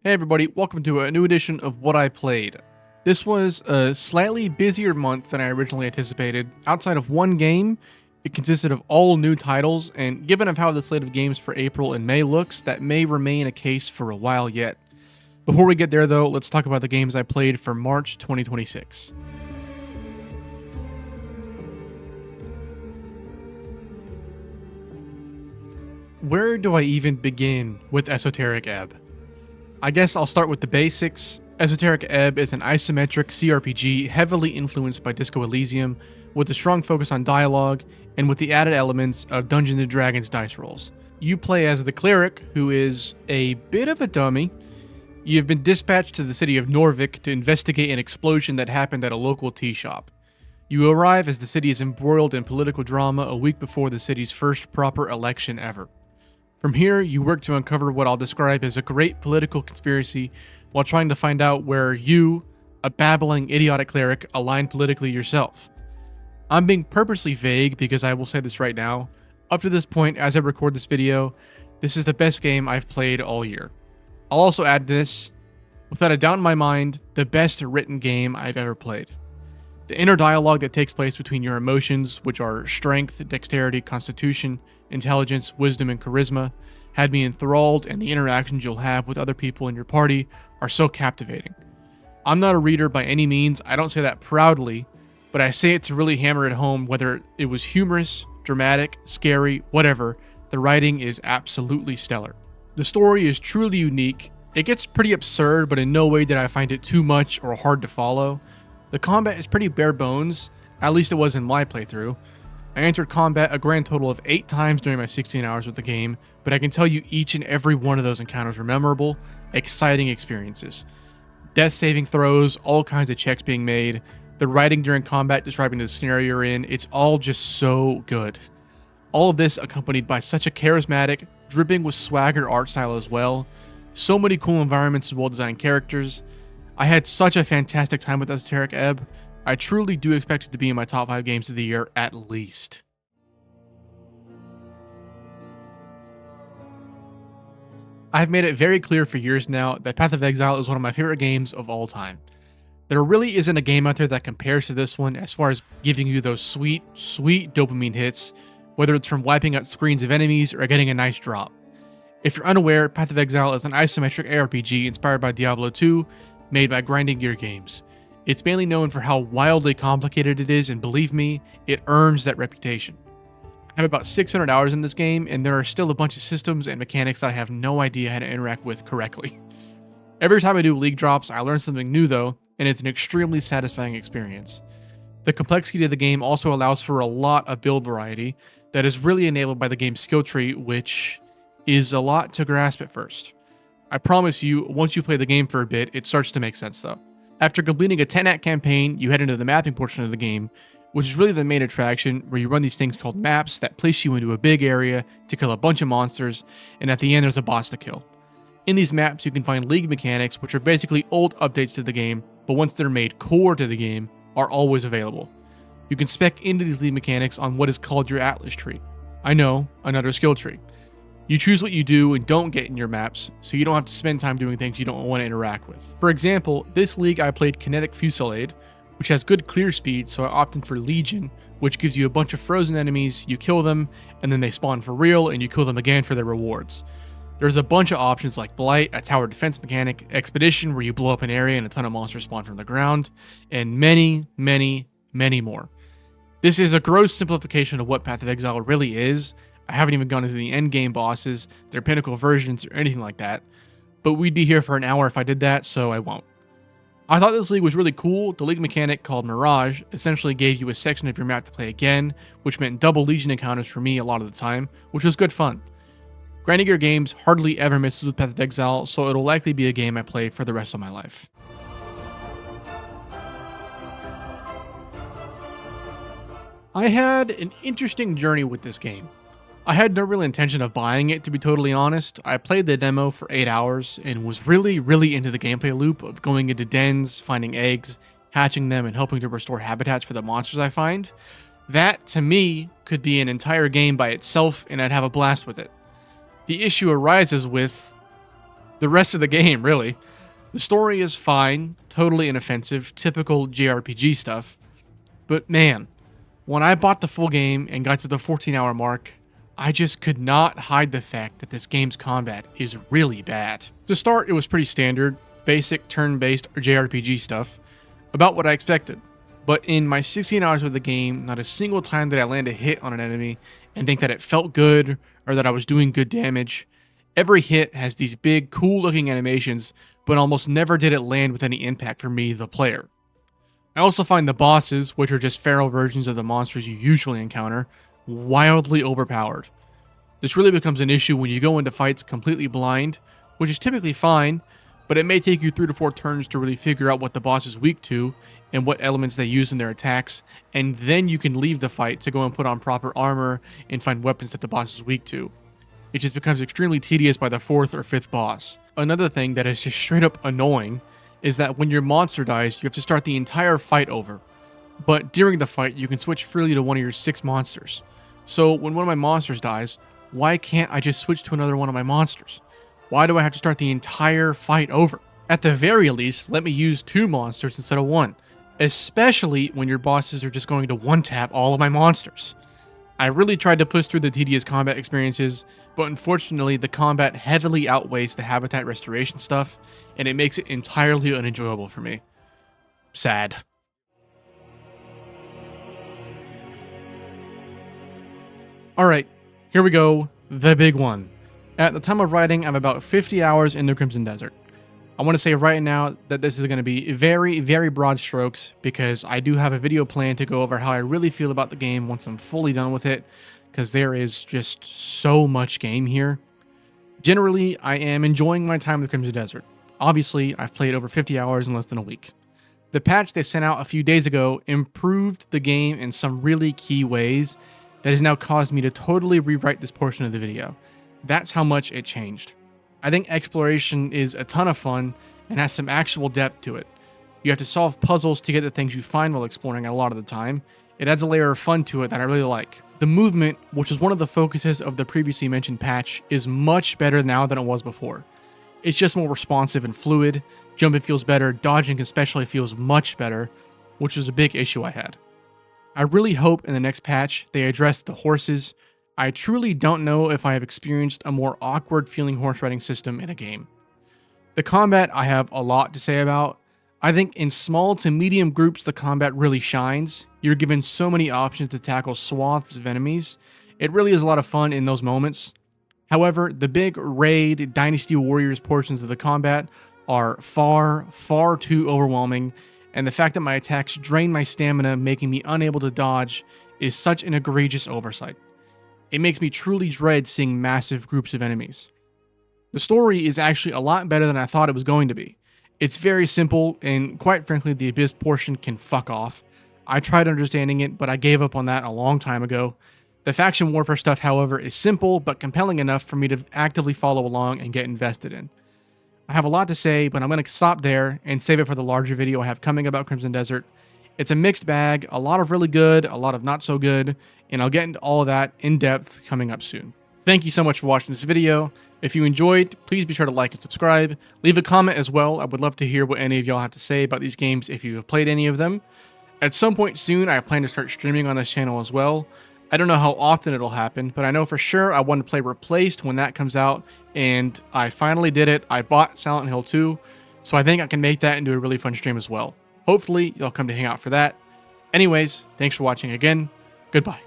Hey everybody, welcome to a new edition of What I Played. This was a slightly busier month than I originally anticipated. Outside of one game, it consisted of all new titles, and given of how the slate of games for April and May looks, that may remain a case for a while yet. Before we get there though, let's talk about the games I played for March 2026. Where do I even begin with Esoteric Ebb? I guess I'll start with the basics. Esoteric Ebb is an isometric CRPG heavily influenced by Disco Elysium, with a strong focus on dialogue, and with the added elements of Dungeons & Dragons dice rolls. You play as the cleric, who is a bit of a dummy. You have been dispatched to the city of Norvik to investigate an explosion that happened at a local tea shop. You arrive as the city is embroiled in political drama a week before the city's first proper election ever. From here, you work to uncover what I'll describe as a great political conspiracy while trying to find out where you, a babbling, idiotic cleric, align politically yourself. I'm being purposely vague because I will say this right now. Up to this point, as I record this video, this is the best game I've played all year. I'll also add this, without a doubt in my mind, the best written game I've ever played. The inner dialogue that takes place between your emotions, which are strength, dexterity, constitution, intelligence, wisdom, and charisma, had me enthralled, and the interactions you'll have with other people in your party are so captivating. I'm not a reader by any means, I don't say that proudly, but I say it to really hammer it home whether it was humorous, dramatic, scary, whatever, the writing is absolutely stellar. The story is truly unique. It gets pretty absurd, but in no way did I find it too much or hard to follow. The combat is pretty bare bones, at least it was in my playthrough. I entered combat a grand total of 8 times during my 16 hours with the game, but I can tell you each and every one of those encounters were memorable, exciting experiences. Death saving throws, all kinds of checks being made, the writing during combat describing the scenario you're in, it's all just so good. All of this accompanied by such a charismatic, dripping with swagger art style as well, so many cool environments and well-designed characters. I had such a fantastic time with Esoteric Ebb. I truly do expect it to be in my top 5 games of the year at least. I've made it very clear for years now that Path of Exile is one of my favorite games of all time. There really isn't a game out there that compares to this one as far as giving you those sweet, sweet dopamine hits, whether it's from wiping out screens of enemies or getting a nice drop. If you're unaware, Path of Exile is an isometric ARPG inspired by Diablo 2, made by Grinding Gear Games. It's mainly known for how wildly complicated it is, and believe me, it earns that reputation. I have about 600 hours in this game, and there are still a bunch of systems and mechanics that I have no idea how to interact with correctly. Every time I do league drops, I learn something new though, and it's an extremely satisfying experience. The complexity of the game also allows for a lot of build variety that is really enabled by the game's skill tree, which is a lot to grasp at first. I promise you, once you play the game for a bit, it starts to make sense though. After completing a 10-act campaign, you head into the mapping portion of the game, which is really the main attraction, where you run these things called maps that place you into a big area to kill a bunch of monsters, and at the end there's a boss to kill. In these maps, you can find league mechanics, which are basically old updates to the game, but once they're made core to the game, are always available. You can spec into these league mechanics on what is called your Atlas tree. I know, another skill tree. You choose what you do and don't get in your maps, so you don't have to spend time doing things you don't want to interact with. For example, this league I played Kinetic Fusillade, which has good clear speed, so I opted for Legion, which gives you a bunch of frozen enemies, you kill them, and then they spawn for real, and you kill them again for their rewards. There's a bunch of options like Blight, a tower defense mechanic, Expedition, where you blow up an area and a ton of monsters spawn from the ground, and many, many, many more. This is a gross simplification of what Path of Exile really is. I haven't even gone into the endgame bosses, their pinnacle versions, or anything like that, but we'd be here for an hour if I did that, so I won't. I thought this league was really cool. The league mechanic called Mirage essentially gave you a section of your map to play again, which meant double Legion encounters for me a lot of the time, which was good fun. Grinding Gear Games hardly ever misses with Path of Exile, so it'll likely be a game I play for the rest of my life. I had an interesting journey with this game. I had no real intention of buying it, to be totally honest. I played the demo for 8 hours and was really into the gameplay loop of going into dens, finding eggs, hatching them, and helping to restore habitats for the monsters I find. That, to me, could be an entire game by itself, and I'd have a blast with it. The issue arises with the rest of the game, really. The story is fine, totally inoffensive, typical JRPG stuff. But man, when I bought the full game and got to the 14-hour mark, I just could not hide the fact that this game's combat is really bad. To start, it was pretty standard, basic turn-based JRPG stuff, about what I expected. But in my 16 hours with the game, not a single time did I land a hit on an enemy and think that it felt good or that I was doing good damage. Every hit has these big, cool-looking animations, but almost never did it land with any impact for me, the player. I also find the bosses, which are just feral versions of the monsters you usually encounter, wildly overpowered. This really becomes an issue when you go into fights completely blind, which is typically fine, but it may take you 3 to 4 turns to really figure out what the boss is weak to and what elements they use in their attacks, and then you can leave the fight to go and put on proper armor and find weapons that the boss is weak to. It just becomes extremely tedious by the 4th or 5th boss. Another thing that is just straight up annoying is that when your monster dies, you have to start the entire fight over. But during the fight, you can switch freely to one of your 6 monsters. So when one of my monsters dies, why can't I just switch to another one of my monsters? Why do I have to start the entire fight over? At the very least, let me use 2 monsters instead of 1, especially when your bosses are just going to one-tap all of my monsters. I really tried to push through the tedious combat experiences, but unfortunately the combat heavily outweighs the habitat restoration stuff, and it makes it entirely unenjoyable for me. Sad. Alright, here we go, the big one. At the time of writing, I'm about 50 hours in the Crimson Desert. I want to say right now that this is going to be very, very broad strokes because I do have a video plan to go over how I really feel about the game once I'm fully done with it, because there is just so much game here. Generally, I am enjoying my time with Crimson Desert. Obviously, I've played over 50 hours in less than a week. The patch they sent out a few days ago improved the game in some really key ways that has now caused me to totally rewrite this portion of the video. That's how much it changed. I think exploration is a ton of fun and has some actual depth to it. You have to solve puzzles to get the things you find while exploring a lot of the time. It adds a layer of fun to it that I really like. The movement, which was one of the focuses of the previously mentioned patch, is much better now than it was before. It's just more responsive and fluid, jumping feels better, dodging especially feels much better, which was a big issue I had. I really hope in the next patch they address the horses. I truly don't know if I have experienced a more awkward feeling horse riding system in a game. The combat I have a lot to say about. I think in small to medium groups the combat really shines. You're given so many options to tackle swaths of enemies. It really is a lot of fun in those moments. However, the big raid, Dynasty Warriors portions of the combat are far, far too overwhelming, and the fact that my attacks drain my stamina, making me unable to dodge, is such an egregious oversight. It makes me truly dread seeing massive groups of enemies. The story is actually a lot better than I thought it was going to be. It's very simple, and quite frankly, the Abyss portion can fuck off. I tried understanding it, but I gave up on that a long time ago. The faction warfare stuff, however, is simple, but compelling enough for me to actively follow along and get invested in. I have a lot to say, but I'm going to stop there and save it for the larger video I have coming about Crimson Desert. It's a mixed bag, a lot of really good, a lot of not so good, and I'll get into all of that in depth coming up soon. Thank you so much for watching this video. If you enjoyed, please be sure to like and subscribe. Leave a comment as well. I would love to hear what any of y'all have to say about these games if you have played any of them. At some point soon, I plan to start streaming on this channel as well. I don't know how often it'll happen, but I know for sure I want to play Replaced when that comes out, and I finally did it. I bought Silent Hill 2, so I think I can make that into a really fun stream as well. Hopefully, you'll come to hang out for that. Anyways, thanks for watching again. Goodbye.